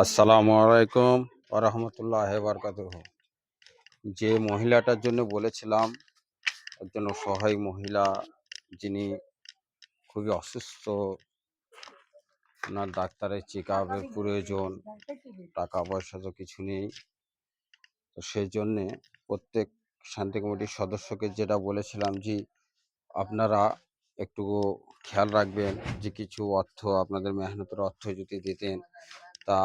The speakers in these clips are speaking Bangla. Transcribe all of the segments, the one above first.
আসসালামু আলাইকুম ওয়া রাহমাতুল্লাহি ওয়া বারাকাতুহু। যে মহিলাটার জন্য বলেছিলাম, একজন অসহায় মহিলা যিনি খুবই অসুস্থ, ওনার ডাক্তারের চেকআপের প্রয়োজন, টাকা পয়সা তো কিছু নেই। তো সেই জন্যে প্রত্যেক শান্তি কমিটির সদস্যকে যেটা বলেছিলাম যে আপনারা একটু খেয়াল রাখবেন যে কিছু অর্থ, আপনাদের মেহনতের অর্থ যদি দিতেন, তা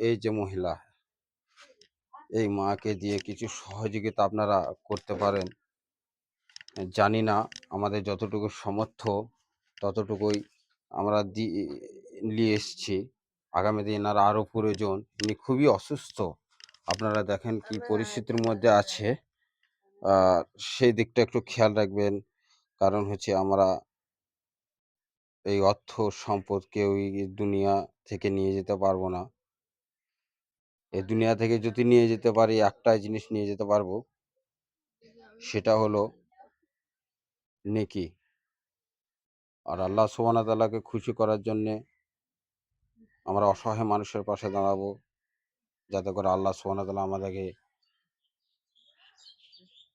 এই যে মহিলা, এই মাকে দিয়ে কিছু সহযোগিতা আপনারা করতে পারেন। জানি না, আমাদের যতটুকু সামর্থ্য ততটুকুই আমরা নিয়ে এসছি। আগামী দিন আর আরও প্রয়োজন। ইনি খুবই অসুস্থ, আপনারা দেখেন কি পরিস্থিতির মধ্যে আছে। সেই দিকটা একটু খেয়াল রাখবেন। কারণ হচ্ছে আমরা এই অর্থ সম্পদ কেউই এই দুনিয়া থেকে নিয়ে যেতে পারবো না। এই দুনিয়া থেকে যদি নিয়ে যেতে পারি, একটাই জিনিস নিয়ে যেতে পারবো, সেটা হলো নেকি। আর আল্লাহ সুবহানাহু ওয়া তাআলাকে খুশি করার জন্যে আমরা অসহায় মানুষের পাশে দাঁড়াবো, যাতে করে আল্লাহ সুবহানাহু ওয়া তাআলা আমাদেরকে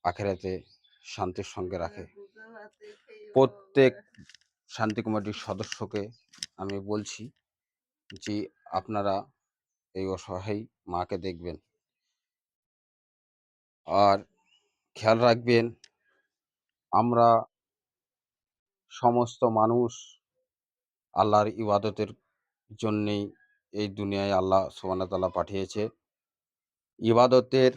আখিরাতে শান্তির সঙ্গে রাখে। প্রত্যেক শান্তি কমিটির সদস্যকে আমি বলছি যে আপনারা এই অসহায় মাকে দেখবেন, আর খেয়াল রাখবেন আমরা সমস্ত মানুষ আল্লাহর ইবাদতের জন্যেই এই দুনিয়ায় আল্লাহ সুবহানাহু ওয়া তাআলা পাঠিয়েছে। ইবাদতের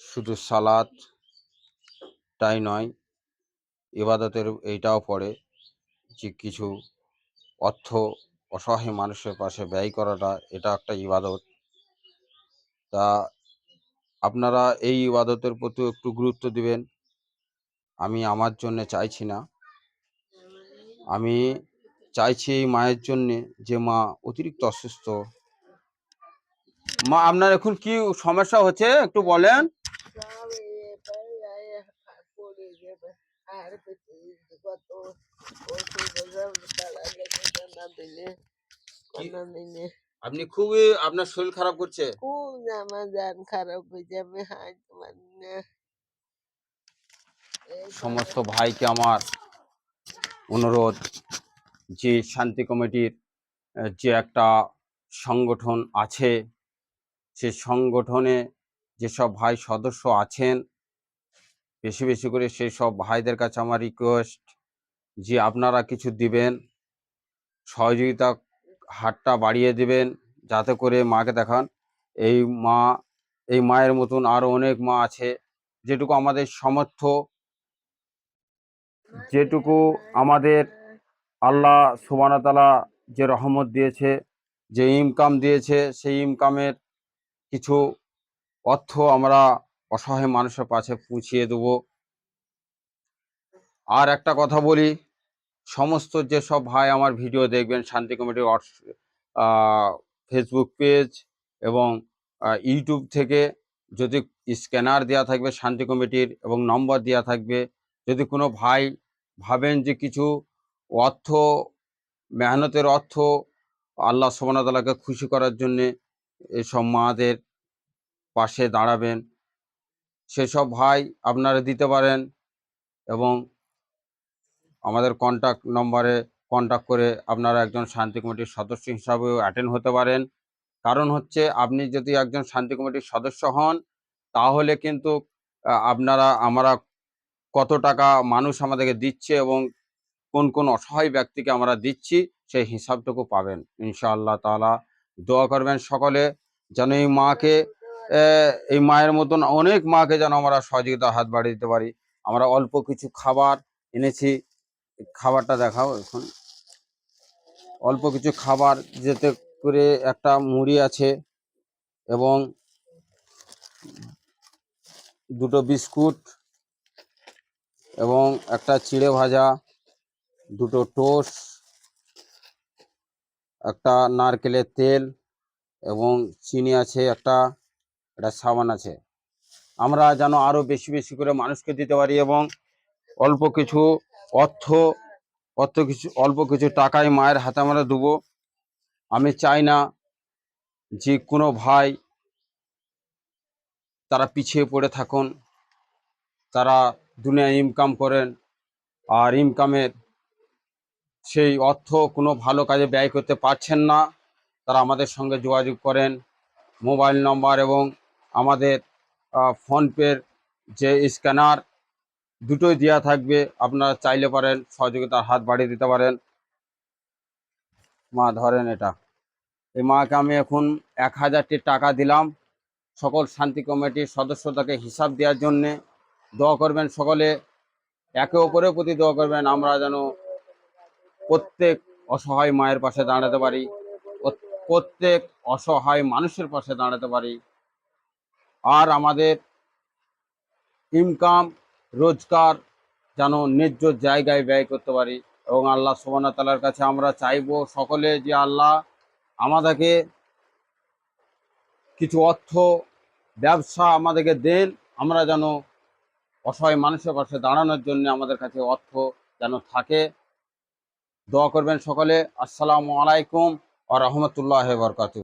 শুধু সালাতটাই নয়, ইবাদতের এইটাও পড়ে যে কিছু অর্থ অসহায় মানুষের পাশে ব্যয় করাটা, এটা একটা ইবাদত। তা আপনারা এই ইবাদতের প্রতি একটু গুরুত্ব দিবেন। আমি আমার জন্যে চাইছি না, আমি চাইছি এই মায়ের জন্যে, যে মা অতিরিক্ত অসুস্থ। মা, আপনার এখন কি সমস্যা হচ্ছে একটু বলেন। আপনি খুবই, আপনার শরীর খারাপ করছে? খুব আমার জান খারাপ হয়ে যাবে, হাঁটতে পারি না। সমস্ত ভাইকে আমার অনুরোধ, যে শান্তি কমিটির যে একটা সংগঠন আছে, সে সংগঠনে যেসব ভাই সদস্য আছেন, বেশি বেশি করে সেই সব ভাইদের কাছে আমার রিকোয়েস্ট যে আপনারা কিছু দিবেন, সহযোগিতা হাতটা বাড়িয়ে দিবেন, যাতে করে মাকে দেখান। এই মা, এই মায়ের মতন আরও অনেক মা আছে। যেটুকু আমাদের সামর্থ্য, যেটুকু আমাদের আল্লাহ সুবহানাহু ওয়া তাআলা যে রহমত দিয়েছে, যে ইনকাম দিয়েছে, সেই ইনকামের কিছু অর্থ আমরা অসহায় মানুষের পাশে পৌঁছিয়ে দেব। আর একটা কথা বলি, সমস্ত যেসব ভাই আমার ভিডিও দেখবেন, শান্তি কমিটির ফেসবুক পেজ এবং ইউটিউব থেকে যদি স্ক্যানার দেওয়া থাকবে শান্তি কমিটির এবং নম্বর দেওয়া থাকবে, যদি কোনো ভাই ভাবেন যে কিছু অর্থ, মেহনতের অর্থ আল্লাহ সুবহানাহু ওয়া তাআলাকে খুশি করার জন্যে এসব মাদের পাশে দাঁড়াবেন, সেসব ভাই আপনারা দিতে পারেন। এবং আমাদের কন্ট্যাক্ট নম্বরে কন্ট্যাক্ট করে আপনারা একজন শান্তি কমিটির সদস্য হিসাবেও অ্যাটেন্ড হতে পারেন। কারণ হচ্ছে, আপনি যদি একজন শান্তি কমিটির সদস্য হন, তাহলে কিন্তু আমরা কত টাকা মানুষ আমাদেরকে দিচ্ছে এবং কোন কোন অসহায় ব্যক্তিকে আমরা দিচ্ছি, সেই হিসাবটুকু পাবেন ইনশাআল্লাহ তাআলা। দোয়া করবেন সকলে, যেন এই মাকে, এই মায়ের মতন অনেক মাকে যেন আমরা সহযোগিতা হাত বাড়িয়ে দিতে পারি। আমরা অল্প কিছু খাবার এনেছি, খাবারটা দেখাও এখন। অল্প কিছু খাবার, যেতে করে একটা মুড়ি আছে এবং দুটো বিস্কুট এবং একটা চিড়ে ভাজা, দুটো টোস্ট, একটা নারকেলের তেল এবং চিনি আছে, একটা সাবান আছে। আমরা যেন আরও বেশি বেশি করে মানুষকে দিতে পারি এবং অল্প কিছু অর্থ, অল্প কিছু টাকায় মায়ের হাতে আমরা দেবো। আমি চাই না যে কোনো ভাই তারা পিছিয়ে পড়ে থাকুন। তারা দুনিয়ায় ইনকাম করেন, আর ইনকামের সেই অর্থ কোনো ভালো কাজে ব্যয় করতে পারছেন না, তারা আমাদের সঙ্গে যোগাযোগ করেন। মোবাইল নম্বর এবং আমাদের ফোনপের যে স্ক্যানার দুটোই দেওয়া থাকবে, আপনারা চাইলে পারেন সহযোগিতার হাত বাড়িয়ে দিতে পারেন। মা ধরেন এটা, এই মাকে আমি এখন 1000টি টাকা দিলাম সকল শান্তি কমিটির সদস্যতাকে হিসাব দেওয়ার জন্যে। দোয়া করবেন সকলে, একে অপরের প্রতি দোয়া করবেন, আমরা যেন প্রত্যেক অসহায় মায়ের পাশে দাঁড়াতে পারি, প্রত্যেক অসহায় মানুষের পাশে দাঁড়াতে পারি, আর আমাদের ইনকাম রোজগার যেন ন্যায্য জায়গায় ব্যয় করতে পারি। এবং আল্লাহ সুবহানাহু ওয়া তাআলার কাছে আমরা চাইবো সকলে যে আল্লাহ আমাদেরকে কিছু অর্থ ব্যবসা আমাদেরকে দেন, আমরা যেন অসহায় মানুষের পাশে দাঁড়ানোর জন্য আমাদের কাছে অর্থ যেন থাকে। দোয়া করবেন সকলে। আসসালামু আলাইকুম ওয়া রাহমাতুল্লাহি ওয়া বারাকাতুহু।